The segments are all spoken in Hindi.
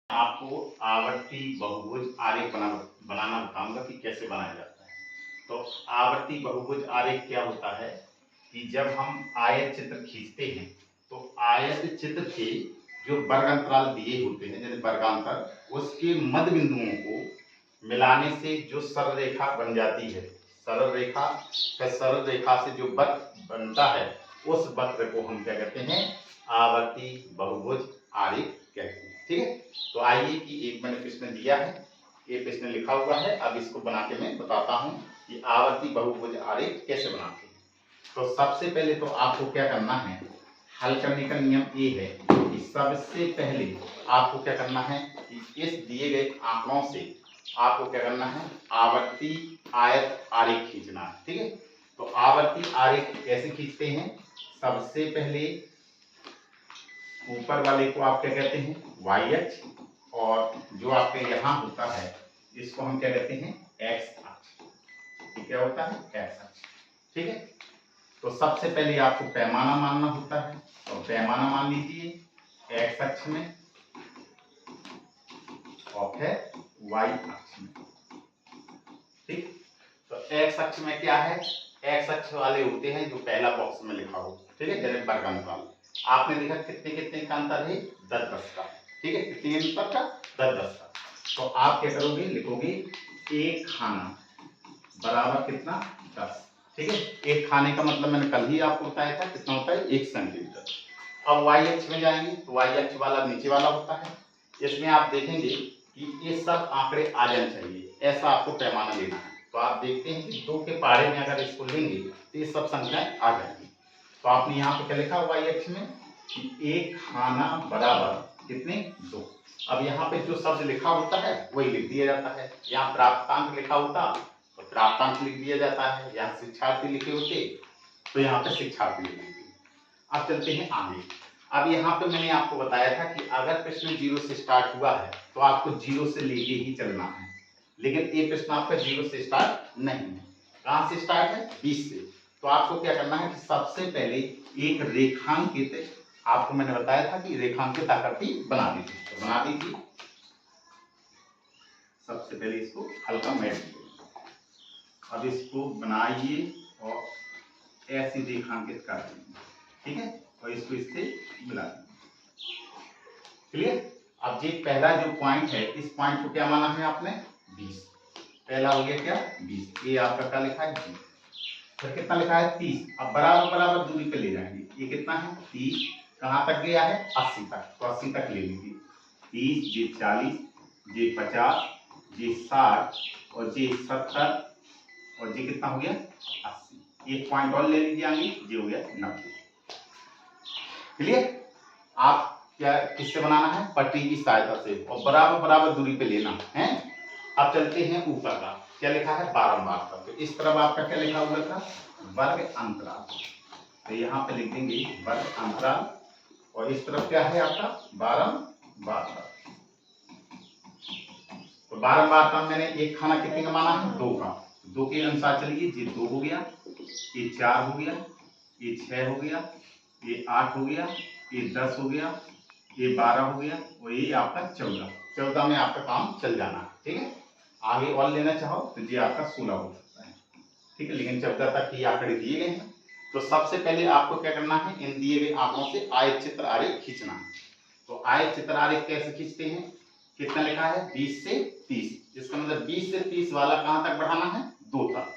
आपको आवर्ती बहुभुज आरेख बनाना बताऊंगा कि कैसे बनाया जाता है। तो आवर्ती बहुभुज आरेख क्या होता है कि जब हम आयत चित्र खींचते हैं तो आयत चित्र के जो वर्ग अंतराल दिए होते हैं जैसे वर्गांतर उसके मध्य बिंदुओं को मिलाने से जो सरल रेखा बन जाती है, सरल रेखा से जो वक्र बनता है उस वक्र को हम क्या कहते हैं, आवर्ती बहुभुज आरेख कहते हैं। ठीक है, तो आइए कि एक मैंने प्रश्न दिया है, ये प्रश्न लिखा हुआ है, अब इसको बना के मैं बताता हूँ कि आवर्ती बहुभुज आरेख कैसे बनाते हैं। तो सबसे पहले तो आपको क्या करना है, हल करने का नियम ये है कि सबसे पहले आपको क्या करना है कि इस दिए गए आंकड़ों से आपको क्या करना है, आवर्ती आयत आरेख खींचना है। ठीक है, तो आवर्ती आरेख कैसे खींचते हैं, सबसे पहले ऊपर वाले को आप क्या कहते हैं, वाई अक्ष, और जो आपके यहाँ होता है इसको हम क्या कहते हैं, एक्स अक्ष। ये क्या होता है, एक्स अक्ष। ठीक है, तो सबसे पहले आपको पैमाना मानना होता है, तो पैमाना मान लीजिए एक्स अक्ष में और फिर वाई अक्ष में। ठीक, तो एक्स अक्ष में क्या है, एक्स अक्ष वाले होते हैं जो पहला बॉक्स में लिखा हो। ठीक है, जैसे वर्गांतर आपने देखा कितने कितने का अंतर है, 10-10 का। ठीक है, कितने अंतर का, 10-10 का। तो आप क्या करोगे, लिखोगे एक खाना बराबर कितना, 10। ठीक है, एक खाने का मतलब मैंने कल ही आपको बताया था कितना होता है, 1 सेंटीमीटर। अब वाई अक्ष में जाएंगे तो वाई अक्ष वाला नीचे वाला होता है, इसमें आप देखेंगे कि ये सब आंकड़े आ जाने चाहिए, ऐसा आपको पैमाना लेना है। तो आप देखते हैं कि 2 के पहाड़े में अगर इसको लेंगे तो ये सब संख्याएं आ जाएंगी। तो आपने यहाँ पे क्या लिखा वाई अक्ष में कि एक खाना बराबर कितने, 2। अब यहाँ पे जो शब्द लिखा होता है वही लिख दिया जाता है, यहाँ प्राप्तांक लिखा होता तो प्राप्तांक लिख दिया जाता है, यहाँ शिक्षार्थी लिखे होते तो यहाँ पे शिक्षार्थी लिख देते। अब चलते हैं आगे। अब यहाँ पे मैंने आपको बताया था कि अगर प्रश्न 0 से स्टार्ट हुआ है तो आपको 0 से लेके ही चलना है, लेकिन ये प्रश्न आपका 0 से स्टार्ट नहीं है। कहाँ से स्टार्ट है, 20 से। तो आपको क्या करना है कि सबसे पहले एक रेखांकित, आपको मैंने बताया था कि रेखांकित आकृति बना दीजिए, तो बना दीजिए। सबसे पहले इसको हल्का मैट दीजिए, अब इसको बनाइए और ऐसी रेखांकित कर दीजिए। ठीक है, और इसको इससे मिला दीजिए। क्लियर। अब ये पहला जो पॉइंट है, इस पॉइंट को क्या माना है आपने, 20। पहला हो गया क्या, 20। ये आपका क्या लिखा है, 20। फिर कितना लिखा है, 30। अब बराबर बराबर दूरी पे ले जाएंगे, ये कितना है, 30। कहाँ तक गया है, 80 तक, तो 80 तक ले लीजिए। 30, ये 40, ये 50, ये 60 और ये 70 और ये कितना हो गया, 80। एक पॉइंट और ले लीजिए आगे, ये हो गया 90। क्लियर। आप क्या किससे बनाना है, पट्टी की सहायता से, और बराबर बराबर दूरी पे लेना है। अब चलते हैं ऊपर का, क्या लिखा है, बारंबार का। तो इस तरफ आपका क्या लिखा हुआ था, वर्ग अंतराल, तो यहाँ पे लिख देंगे वर्ग अंतराल, और इस तरफ क्या है आपका, बारंबार का। तो बारंबार का मैंने एक खाना कितने का माना है, 2 का। 2 के अनुसार चलिए, ये 2 हो गया, ये 4 हो गया, ये 6 हो गया, ये 8 हो गया, ये 10 हो गया, ये 12 हो गया, और ये आपका 14 में आपका काम चल जाना। ठीक है, आगे और लेना चाहो तो ये आपका 16 हो सकता है। ठीक है, लेकिन 14 तक ही आंकड़े दिए गए हैं। तो सबसे पहले आपको क्या करना है, इन दिए गए आंकड़ों से आयत चित्र आरेख खींचना है। तो आयत चित्र आरेख कैसे खींचते हैं, कितना लिखा है, 20 से 30। इसका मतलब 20 से 30 वाला कहां तक बढ़ाना है, 2 तक।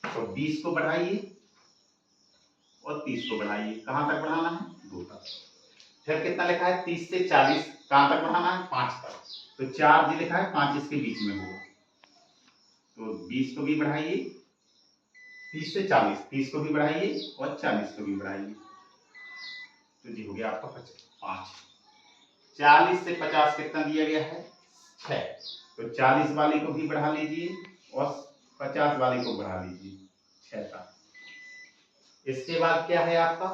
तो 20 को बढ़ाइए और 30 को बढ़ाइए, कहां तक बढ़ाना है, 2 तक। फिर कितना लिखा है, 30 से 40 कहां तक बढ़ाना है, 5 तक। तो 4 जी लिखा है, 5 इसके बीच में होगा, तो 20 को भी बढ़ाइए, 30 से 40, 30 को भी बढ़ाइए और 40 को भी बढ़ाइए, तो जी हो गया आपका 5। 40 से 50 कितना दिया गया है, 6। तो 40 वाले को भी बढ़ा लीजिए और 50 वाले को बढ़ा लीजिए, 6 तक। इसके बाद क्या है आपका,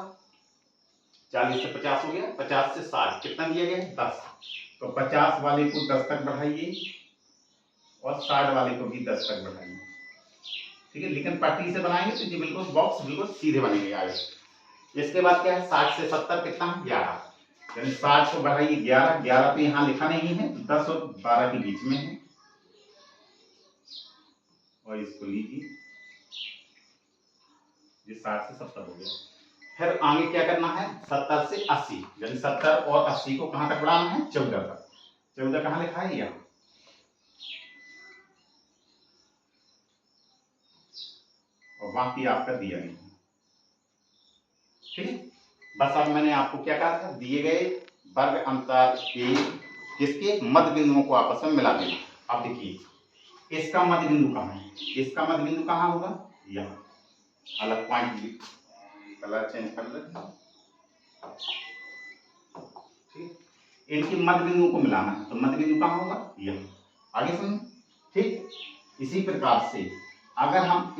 40 से 50 हो गया, 50 से 60 कितना दिया गया है, 10। तो 50 वाले को 10 तक बढ़ाइए और 60 वाले को भी 10 तक बढ़ाइए। ठीक है, लेकिन पट्टी से बनाएंगे तो ये बिल्कुल बॉक्स बिल्कुल सीधे बनेंगे आगे। इसके बाद क्या है, 60 से 70 कितना है, 11। यानी 60 को बढ़ाइए 11, 11 तो यहाँ लिखा नहीं है, 10 और 12 के बीच में है, और इसको लीजिए, ये 60 से 70 हो गया। फिर आगे क्या करना है, 70 से 80, यानी 70 और 80 को कहां तक बढ़ाना है, 14 तक। 14 कहां लिखा है, यहाँ, और बाकी आपका दिया नहीं है। ठीक है, बस अब मैंने आपको क्या कहा था, दिए गए वर्ग अंतर के किसके मध्य बिंदुओं को आपस में मिला देना। अब देखिए इसका मध्य बिंदु कहाँ है, इसका मध्य बिंदु कहाँ होगा, यहाँ, अलग पॉइंट, कलर चेंज कर लेते, ठीक, इनके मध्य बिंदुओं को मिलाना है, तो मध्य बिंदु कहाँ होगा, यहाँ, आगे समझ, ठीक। इसी प्रकार से अगर हम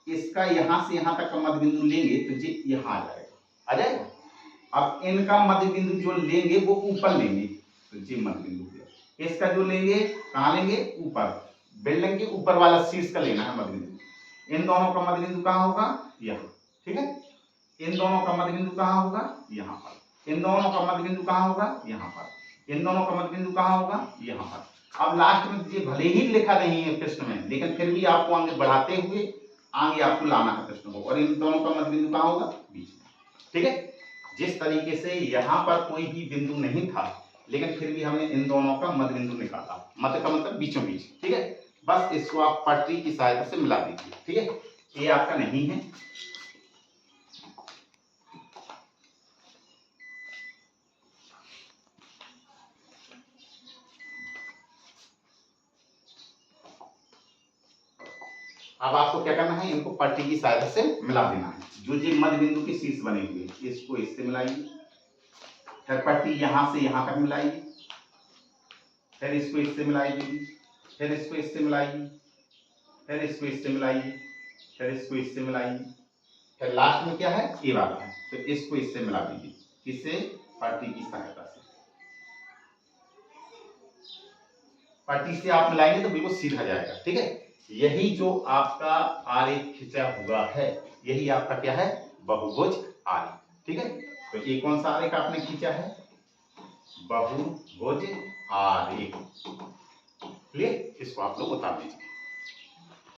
इसका यहां से यहां तक का मध्य बिंदु लेंगे तो ये यहाँ आ जाएगा। अब इनका मध्य बिंदु जो लेंगे वो ऊपर लेंगे, तो ये मध्य बिंदु हो गया। इसका जो लेंगे कहाँ लेंगे, ऊपर, बिल्डिंग के ऊपर वाला शीर्ष का लेना है मध्य बिंदु। इन दोनों का मध्य बिंदु कहाँ होगा, यहाँ, ठीक है। इन दोनों का मध्य बिंदु कहाँ होगा, यहाँ पर। इन दोनों का मध्य बिंदु कहाँ होगा, यहाँ पर। इन दोनों का मध्य बिंदु कहाँ होगा, यहाँ पर। अब लास्ट में ये भले ही लिखा नहीं है प्रश्न में, लेकिन फिर भी आपको आगे बढ़ाते हुए आगे आपको लाना है प्रश्न को, और इन दोनों का मध्य बिंदु कहाँ होगा, बीच में, ठीक है। जिस तरीके से यहाँ पर कोई भी बिंदु नहीं था, लेकिन फिर भी हमने इन दोनों का मध्य बिंदु निकाला, मध्य का मतलब बीचों बीच, ठीक है। बस इसको आप पटरी की सहायता से मिला दीजिए, ठीक है। ये आपका नहीं है, अब आपको क्या करना है, इनको पट्टी की सहायता से मिला देना है। जो जी मध्य बिंदु के शीर्ष बने हुए इसको इससे मिलाइए, फिर पट्टी यहां से यहां तक मिलाइए, फिर इसको इससे मिलाइए, फिर इसको इससे मिलाइए, फिर इसको इससे मिलाइए, फिर इसको इससे मिलाइए, फिर लास्ट में क्या है, ये वाला है, तो इसको इससे मिला दीजिए, किससे, पट्टी की सहायता से। पट्टी से आप मिलाएंगे तो बिल्कुल सीधा जाएगा, ठीक है। यही जो आपका आरेख खिंचा हुआ है, यही आपका क्या है, बहुभुज आरेख, ठीक है। तो ये कौन सा आरेख आपने खींचा है, बहुभुज आरेख, क्लियर। इसको आप लोग उतार दीजिए।